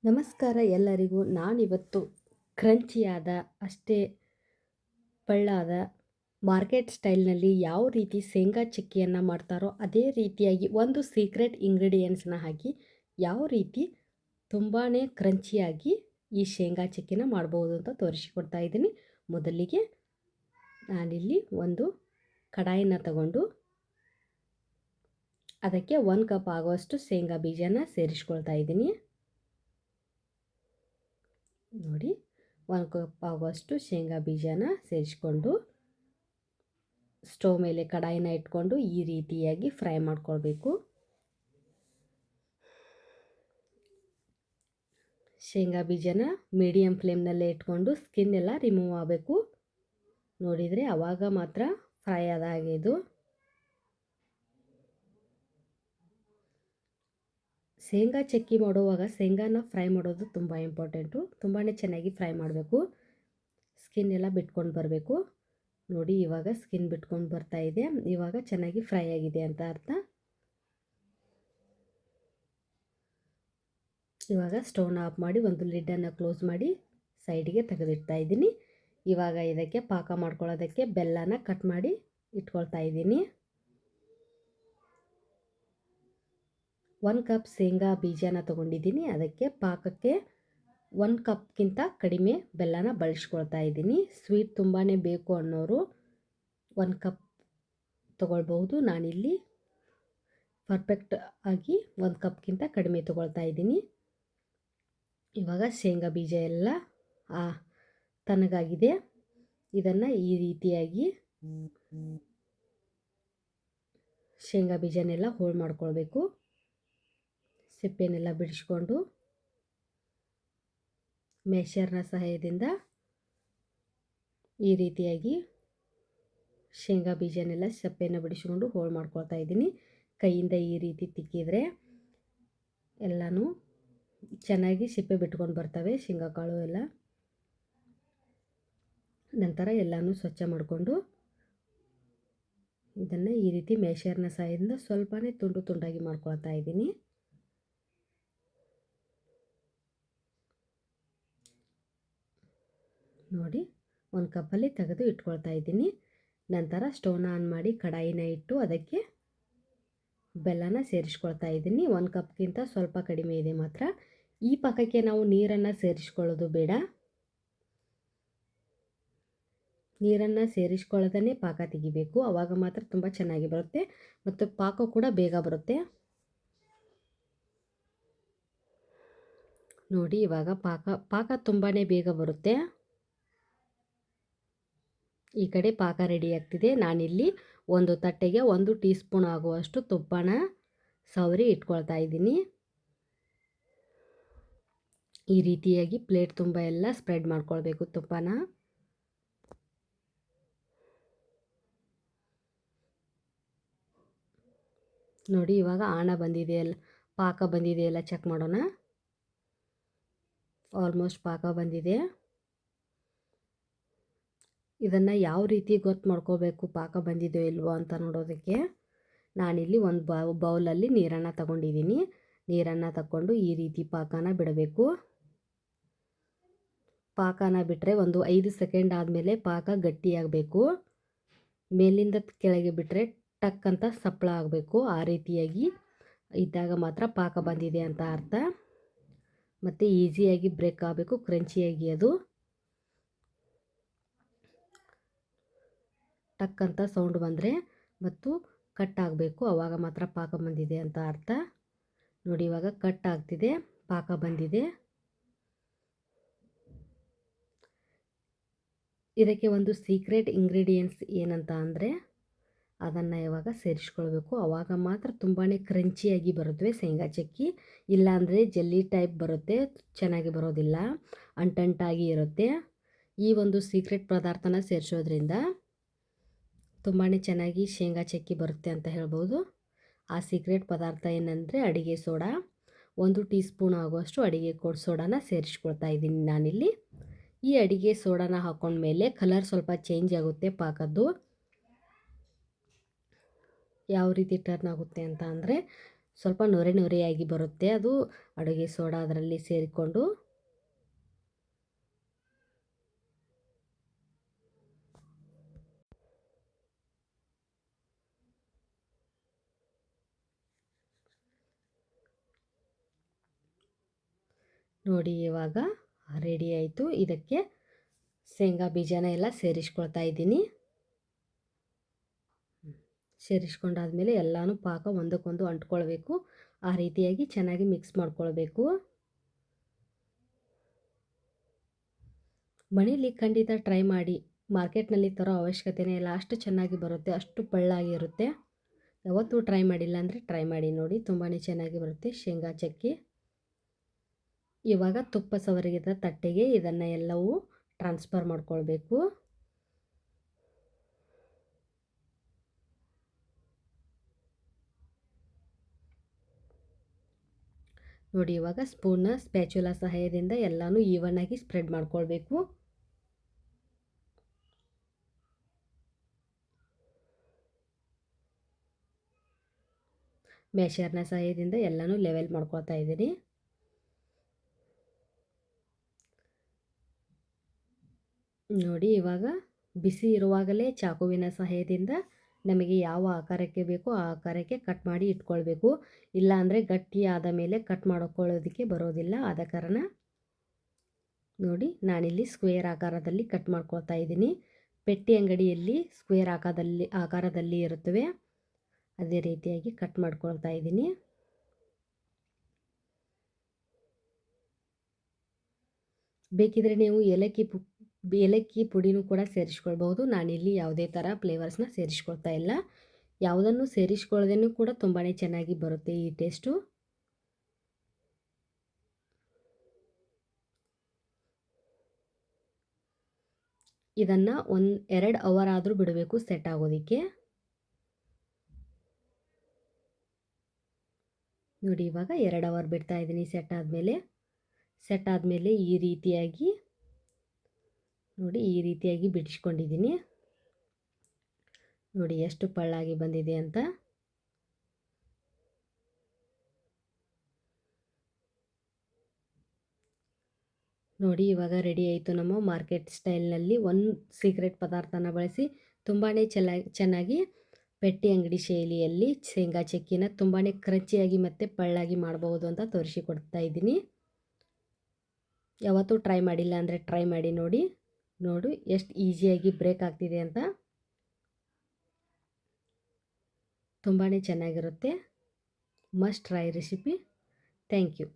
ನಮಸ್ಕಾರ ಎಲ್ಲರಿಗೂ. ನಾನಿವತ್ತು ಕ್ರಂಚಿಯಾದ ಅಷ್ಟೇ ಪಳ್ಳಾದ ಮಾರ್ಕೆಟ್ ಸ್ಟೈಲ್ನಲ್ಲಿ ಯಾವ ರೀತಿ ಶೇಂಗಾ ಚಿಕ್ಕಿಯನ್ನು ಮಾಡ್ತಾರೋ ಅದೇ ರೀತಿಯಾಗಿ ಒಂದು ಸೀಕ್ರೆಟ್ ಇಂಗ್ರೀಡಿಯೆಂಟ್ಸ್ನ ಹಾಕಿ ಯಾವ ರೀತಿ ತುಂಬಾ ಕ್ರಂಚಿಯಾಗಿ ಈ ಶೇಂಗಾ ಚಿಕ್ಕಿನ ಮಾಡ್ಬೋದು ಅಂತ ತೋರಿಸಿಕೊಡ್ತಾ ಇದ್ದೀನಿ. ಮೊದಲಿಗೆ ನಾನಿಲ್ಲಿ ಒಂದು ಕಡಾಯಿನ ತಗೊಂಡು ಅದಕ್ಕೆ 1 ಕಪ್ ಆಗುವಷ್ಟು ಶೇಂಗಾ ಬೀಜನ ಸೇರಿಸ್ಕೊಳ್ತಾ ಇದ್ದೀನಿ. ನೋಡಿ, 1 ಕಪ್ ಆಗುವಷ್ಟು ಶೇಂಗಾ ಬೀಜನ ಸೇರಿಸ್ಕೊಂಡು ಸ್ಟವ್ ಮೇಲೆ ಕಡಾಯಿನ ಇಟ್ಕೊಂಡು ಈ ರೀತಿಯಾಗಿ ಫ್ರೈ ಮಾಡ್ಕೊಳ್ಬೇಕು. ಶೇಂಗಾ ಬೀಜನ ಮೀಡಿಯಮ್ ಫ್ಲೇಮ್ನಲ್ಲೇ ಇಟ್ಕೊಂಡು ಸ್ಕಿನ್ ಎಲ್ಲ ರಿಮೂವ್ ಆಗಬೇಕು. ನೋಡಿದರೆ ಆವಾಗ ಮಾತ್ರ ಫ್ರೈ ಆದಾಗೆ ಇದು. ಶೇಂಗಾ ಚಕ್ಕಿ ಮಾಡುವಾಗ ಶೇಂಗಾನ ಫ್ರೈ ಮಾಡೋದು ತುಂಬ ಇಂಪಾರ್ಟೆಂಟು. ತುಂಬಾ ಚೆನ್ನಾಗಿ ಫ್ರೈ ಮಾಡಬೇಕು. ಸ್ಕಿನ್ ಎಲ್ಲ ಬಿಟ್ಕೊಂಡು ಬರಬೇಕು. ನೋಡಿ, ಇವಾಗ ಸ್ಕಿನ್ ಬಿಟ್ಕೊಂಡು ಬರ್ತಾ ಇದೆ. ಇವಾಗ ಚೆನ್ನಾಗಿ ಫ್ರೈ ಆಗಿದೆ ಅಂತ ಅರ್ಥ. ಇವಾಗ ಸ್ಟವ್ನ ಆಫ್ ಮಾಡಿ ಒಂದು ಲಿಡ್ಡನ್ನು ಕ್ಲೋಸ್ ಮಾಡಿ ಸೈಡಿಗೆ ತೆಗೆದಿಡ್ತಾ ಇದ್ದೀನಿ. ಇವಾಗ ಇದಕ್ಕೆ ಪಾಕ ಮಾಡ್ಕೊಳ್ಳೋದಕ್ಕೆ ಬೆಲ್ಲನ ಕಟ್ ಮಾಡಿ ಇಟ್ಕೊಳ್ತಾ ಇದ್ದೀನಿ. 1 ಕಪ್ ಶೇಂಗಾ ಬೀಜನ ತೊಗೊಂಡಿದ್ದೀನಿ. ಅದಕ್ಕೆ ಪಾಕಕ್ಕೆ 1 ಕಪ್ಗಿಂತ ಕಡಿಮೆ ಬೆಲ್ಲನ ಬಳಸ್ಕೊಳ್ತಾ ಇದ್ದೀನಿ. ಸ್ವೀಟ್ ತುಂಬಾ ಬೇಕು ಅನ್ನೋರು 1 ಕಪ್ ತೊಗೊಳ್ಬಹುದು. ನಾನಿಲ್ಲಿ ಪರ್ಫೆಕ್ಟ್ ಆಗಿ 1 ಕಪ್ಗಿಂತ ಕಡಿಮೆ ತೊಗೊಳ್ತಾ ಇದ್ದೀನಿ. ಇವಾಗ ಶೇಂಗಾ ಬೀಜ ಎಲ್ಲ ತಣ್ಣಗಾಗಿದೆ. ಇದನ್ನು ಈ ರೀತಿಯಾಗಿ ಶೇಂಗಾ ಬೀಜನೆಲ್ಲ ಹೋಳು ಮಾಡ್ಕೊಳ್ಬೇಕು. ಸಿಪ್ಪೆನೆಲ್ಲ ಬಿಡಿಸ್ಕೊಂಡು ಮೆಷರ್ನ ಸಹಾಯದಿಂದ ಈ ರೀತಿಯಾಗಿ ಶೇಂಗಾ ಬೀಜನೆಲ್ಲ ಸಿಪ್ಪೆನ ಬಿಡಿಸ್ಕೊಂಡು ಹೋಳು ಮಾಡ್ಕೊಳ್ತಾ ಇದ್ದೀನಿ. ಕೈಯಿಂದ ಈ ರೀತಿ ತಿಕ್ಕಿದರೆ ಎಲ್ಲನೂ ಚೆನ್ನಾಗಿ ಸಿಪ್ಪೆ ಬಿಟ್ಕೊಂಡು ಬರ್ತವೆ ಶೇಂಗಾ ಕಾಳು ಎಲ್ಲ. ನಂತರ ಎಲ್ಲನೂ ಸ್ವಚ್ಛ ಮಾಡಿಕೊಂಡು ಇದನ್ನು ಈ ರೀತಿ ಮೆಷರ್ನ ಸಹಾಯದಿಂದ ಸ್ವಲ್ಪನೇ ತುಂಡು ತುಂಡಾಗಿ ಮಾಡ್ಕೊಳ್ತಾ ಇದ್ದೀನಿ. ನೋಡಿ, 1 ಕಪ್ಪಲ್ಲಿ ತೆಗೆದು ಇಟ್ಕೊಳ್ತಾ ಇದ್ದೀನಿ. ನಂತರ ಸ್ಟವ್ನ ಆನ್ ಮಾಡಿ ಕಡಾಯಿನ ಇಟ್ಟು ಅದಕ್ಕೆ ಬೆಲ್ಲನ ಸೇರಿಸ್ಕೊಳ್ತಾ ಇದ್ದೀನಿ. 1 ಕಪ್ಗಿಂತ ಸ್ವಲ್ಪ ಕಡಿಮೆ ಇದೆ ಮಾತ್ರ. ಈ ಪಾಕಕ್ಕೆ ನಾವು ನೀರನ್ನು ಸೇರಿಸ್ಕೊಳ್ಳೋದು ಬೇಡ. ನೀರನ್ನು ಸೇರಿಸ್ಕೊಳ್ಳೋದನ್ನೇ ಪಾಕ ತೆಗಿಬೇಕು. ಆವಾಗ ಮಾತ್ರ ತುಂಬ ಚೆನ್ನಾಗಿ ಬರುತ್ತೆ ಮತ್ತು ಪಾಕ ಕೂಡ ಬೇಗ ಬರುತ್ತೆ. ನೋಡಿ, ಇವಾಗ ಪಾಕ ತುಂಬಾ ಬೇಗ ಬರುತ್ತೆ. ಈ ಕಡೆ ಪಾಕ ರೆಡಿ ಆಗ್ತಿದೆ. ನಾನಿಲ್ಲಿ ಒಂದು ತಟ್ಟೆಗೆ 1 ಟೀ ಸ್ಪೂನ್ ಆಗುವಷ್ಟು ತುಪ್ಪನ ಸವರಿ ಇಟ್ಕೊಳ್ತಾ ಇದ್ದೀನಿ. ಈ ರೀತಿಯಾಗಿ ಪ್ಲೇಟ್ ತುಂಬ ಎಲ್ಲ ಸ್ಪ್ರೆಡ್ ಮಾಡ್ಕೊಳ್ಬೇಕು ತುಪ್ಪನ. ನೋಡಿ, ಇವಾಗ ಪಾಕ ಬಂದಿದೆ ಎಲ್ಲ ಚೆಕ್ ಮಾಡೋಣ. ಆಲ್ಮೋಸ್ಟ್ ಪಾಕ ಬಂದಿದೆ. ಇದನ್ನು ಯಾವ ರೀತಿ ಗೊತ್ತು ಮಾಡ್ಕೋಬೇಕು ಪಾಕ ಬಂದಿದೆಯೋ ಇಲ್ವೋ ಅಂತ ನೋಡೋದಕ್ಕೆ ನಾನಿಲ್ಲಿ ಒಂದು ಬೌಲಲ್ಲಿ ನೀರನ್ನು ತಗೊಂಡಿದ್ದೀನಿ. ನೀರನ್ನು ತಗೊಂಡು ಈ ರೀತಿ ಪಾಕನ ಬಿಡಬೇಕು. ಪಾಕನ ಬಿಟ್ಟರೆ ಒಂದು 5 ಸೆಕೆಂಡ್ ಆದಮೇಲೆ ಪಾಕ ಗಟ್ಟಿಯಾಗಬೇಕು. ಮೇಲಿಂದ ಕೆಳಗೆ ಬಿಟ್ಟರೆ ಟಕ್ ಅಂತ ಸಪ್ಪಳ ಆಗಬೇಕು. ಆ ರೀತಿಯಾಗಿ ಇದ್ದಾಗ ಮಾತ್ರ ಪಾಕ ಬಂದಿದೆ ಅಂತ ಅರ್ಥ. ಮತ್ತು ಈಸಿಯಾಗಿ ಬ್ರೇಕ್ ಆಗಬೇಕು, ಕ್ರಂಚಿಯಾಗಿ ಅದು ಟಕ್ ಅಂತ ಸೌಂಡ್ ಬಂದರೆ ಮತ್ತು ಕಟ್ ಆಗಬೇಕು. ಆವಾಗ ಮಾತ್ರ ಪಾಕ ಬಂದಿದೆ ಅಂತ ಅರ್ಥ. ನೋಡಿ, ಇವಾಗ ಕಟ್ ಆಗ್ತಿದೆ, ಪಾಕ ಬಂದಿದೆ. ಇದಕ್ಕೆ ಒಂದು ಸೀಕ್ರೆಟ್ ಇಂಗ್ರೀಡಿಯೆಂಟ್ಸ್ ಏನಂತ ಅಂದರೆ ಅದನ್ನು ಇವಾಗ ಸೇರಿಸ್ಕೊಳ್ಬೇಕು. ಆವಾಗ ಮಾತ್ರ ತುಂಬಾ ಕ್ರಂಚಿಯಾಗಿ ಬರುತ್ತವೆ ಶೇಂಗಾ ಚಕ್ಕಿ. ಇಲ್ಲಾಂದರೆ ಜೆಲ್ಲಿ ಟೈಪ್ ಬರುತ್ತೆ, ಚೆನ್ನಾಗಿ ಬರೋದಿಲ್ಲ, ಅಂಟಂಟಾಗಿ ಇರುತ್ತೆ. ಈ ಒಂದು ಸೀಕ್ರೆಟ್ ಪದಾರ್ಥನ ಸೇರಿಸೋದ್ರಿಂದ ತುಂಬಾ ಚೆನ್ನಾಗಿ ಶೇಂಗಾ ಚಕ್ಕಿ ಬರುತ್ತೆ ಅಂತ ಹೇಳ್ಬೋದು. ಆ ಸೀಕ್ರೆಟ್ ಪದಾರ್ಥ ಏನಂದರೆ ಅಡಿಗೆ ಸೋಡಾ. 1 ಟೀ ಸ್ಪೂನ್ ಆಗುವಷ್ಟು ಅಡಿಗೆ ಸೋಡಾನ ಸೇರಿಸ್ಕೊಳ್ತಾ ಇದ್ದೀನಿ ನಾನಿಲ್ಲಿ. ಈ ಅಡಿಗೆ ಸೋಡಾನ ಹಾಕೊಂಡ್ಮೇಲೆ ಕಲರ್ ಸ್ವಲ್ಪ ಚೇಂಜ್ ಆಗುತ್ತೆ ಪಾಕದ್ದು. ಯಾವ ರೀತಿ ಟರ್ನ್ ಆಗುತ್ತೆ ಅಂತ ಅಂದರೆ ಸ್ವಲ್ಪ ನೊರೆ ನೊರೆಯಾಗಿ ಬರುತ್ತೆ. ಅದು ಅಡುಗೆ ಸೋಡಾ ಅದರಲ್ಲಿ ಸೇರಿಕೊಂಡು ನೋಡಿ ಇವಾಗ ರೆಡಿ ಆಯಿತು. ಇದಕ್ಕೆ ಶೇಂಗಾ ಬೀಜನ ಎಲ್ಲ ಸೇರಿಸ್ಕೊಳ್ತಾ ಇದ್ದೀನಿ. ಸೇರಿಸ್ಕೊಂಡಾದ್ಮೇಲೆ ಎಲ್ಲನೂ ಪಾಕ ಒಂದಕ್ಕೊಂದು ಅಂಟ್ಕೊಳ್ಬೇಕು. ಆ ರೀತಿಯಾಗಿ ಚೆನ್ನಾಗಿ ಮಿಕ್ಸ್ ಮಾಡ್ಕೊಳ್ಬೇಕು. ಮನೇಲಿ ಖಂಡಿತ ಟ್ರೈ ಮಾಡಿ. ಮಾರ್ಕೆಟ್ನಲ್ಲಿ ತರೋ ಅವಶ್ಯಕತೆನೇ ಇಲ್ಲ, ಅಷ್ಟು ಚೆನ್ನಾಗಿ ಬರುತ್ತೆ, ಅಷ್ಟು ಪಳ್ಳಾಗಿರುತ್ತೆ. ಯಾವತ್ತೂ ಟ್ರೈ ಮಾಡಿಲ್ಲ ಅಂದರೆ ಟ್ರೈ ಮಾಡಿ ನೋಡಿ, ತುಂಬಾ ಚೆನ್ನಾಗಿ ಬರುತ್ತೆ ಶೇಂಗಾ ಚಕ್ಕಿ. ಇವಾಗ ತುಪ್ಪ ಸವರಿದ ತಟ್ಟೆಗೆ ಇದನ್ನು ಎಲ್ಲವೂ ಟ್ರಾನ್ಸ್ಫರ್ ಮಾಡ್ಕೊಳ್ಬೇಕು. ನೋಡಿ ಇವಾಗ ಸ್ಪೂನ್ನ ಸ್ಪ್ಯಾಚುಲಾ ಸಹಾಯದಿಂದ ಎಲ್ಲನೂ ಈವನ್ ಆಗಿ ಸ್ಪ್ರೆಡ್ ಮಾಡ್ಕೊಳ್ಬೇಕು. ಮ್ಯಾಶರ್ನ ಸಹಾಯದಿಂದ ಎಲ್ಲನೂ ಲೆವೆಲ್ ಮಾಡ್ಕೊಳ್ತಾ ಇದ್ದೀನಿ. ನೋಡಿ ಇವಾಗ ಬಿಸಿ ಇರುವಾಗಲೇ ಚಾಕುವಿನ ಸಹಾಯದಿಂದ ನಮಗೆ ಯಾವ ಆಕಾರಕ್ಕೆ ಬೇಕೋ ಆ ಆಕಾರಕ್ಕೆ ಕಟ್ ಮಾಡಿ ಇಟ್ಕೊಳ್ಬೇಕು. ಇಲ್ಲ ಅಂದರೆ ಗಟ್ಟಿ ಆದ ಮೇಲೆ ಕಟ್ ಮಾಡ್ಕೊಳ್ಳೋದಕ್ಕೆ ಬರೋದಿಲ್ಲ. ಆದ ಕಾರಣ ನೋಡಿ ನಾನಿಲ್ಲಿ ಸ್ಕ್ವೇರ್ ಆಕಾರದಲ್ಲಿ ಕಟ್ ಮಾಡ್ಕೊಳ್ತಾ ಇದ್ದೀನಿ. ಪೆಟ್ಟಿ ಅಂಗಡಿಯಲ್ಲಿ ಸ್ಕ್ವೇರ್ ಆಕಾರದಲ್ಲಿ ಇರುತ್ತವೆ, ಅದೇ ರೀತಿಯಾಗಿ ಕಟ್ ಮಾಡ್ಕೊಳ್ತಾ ಇದ್ದೀನಿ. ಬೇಕಿದ್ರೆ ನೀವು ಏಲಕ್ಕಿ ಪುಡಿನೂ ಕೂಡ ಸೇರಿಸ್ಕೊಳ್ಬಹುದು. ನಾನಿಲ್ಲಿ ಯಾವುದೇ ಥರ ಫ್ಲೇವರ್ಸ್ನ ಸೇರಿಸ್ಕೊಳ್ತಾ ಇಲ್ಲ. ಯಾವುದನ್ನು ಸೇರಿಸ್ಕೊಳ್ಳೋದೇನೂ ಕೂಡ ತುಂಬಾ ಚೆನ್ನಾಗಿ ಬರುತ್ತೆ ಈ ಟೇಸ್ಟು. ಇದನ್ನು 1-2 ಅವರ್ ಆದರೂ ಬಿಡಬೇಕು ಸೆಟ್ ಆಗೋದಕ್ಕೆ. ನೋಡಿ ಇವಾಗ 2 ಅವರ್ ಬಿಡ್ತಾ ಇದ್ದೀನಿ ಸೆಟ್ ಆದಮೇಲೆ ಈ ರೀತಿಯಾಗಿ ನೋಡಿ, ಈ ರೀತಿಯಾಗಿ ಬಿಡಿಸ್ಕೊಂಡಿದ್ದೀನಿ. ನೋಡಿ ಎಷ್ಟು ಪಳ್ಳಾಗಿ ಬಂದಿದೆ ಅಂತ. ನೋಡಿ ಇವಾಗ ರೆಡಿ ಆಯಿತು ನಮ್ಮ ಮಾರ್ಕೆಟ್ ಸ್ಟೈಲ್ನಲ್ಲಿ ಒಂದು ಸೀಕ್ರೆಟ್ ಪದಾರ್ಥನ ಬಳಸಿ ತುಂಬಾ ಚೆನ್ನಾಗಿ ಪೆಟ್ಟಿ ಅಂಗಡಿ ಶೈಲಿಯಲ್ಲಿ ಶೇಂಗಾ ಚಕ್ಕಿನ ತುಂಬಾ ಕ್ರಂಚಿಯಾಗಿ ಮತ್ತು ಪಳ್ಳಾಗಿ ಮಾಡಬಹುದು ಅಂತ ತೋರಿಸಿಕೊಡ್ತಾ ಇದ್ದೀನಿ. ಯಾವತ್ತೂ ಟ್ರೈ ಮಾಡಿಲ್ಲ ಅಂದರೆ ಟ್ರೈ ಮಾಡಿ ನೋಡಿ ಎಷ್ಟು ಈಸಿಯಾಗಿ ಬ್ರೇಕ್ ಆಗ್ತಿದೆ ಅಂತ. ತುಂಬಾ ಚೆನ್ನಾಗಿರುತ್ತೆ. Must try recipe. Thank you.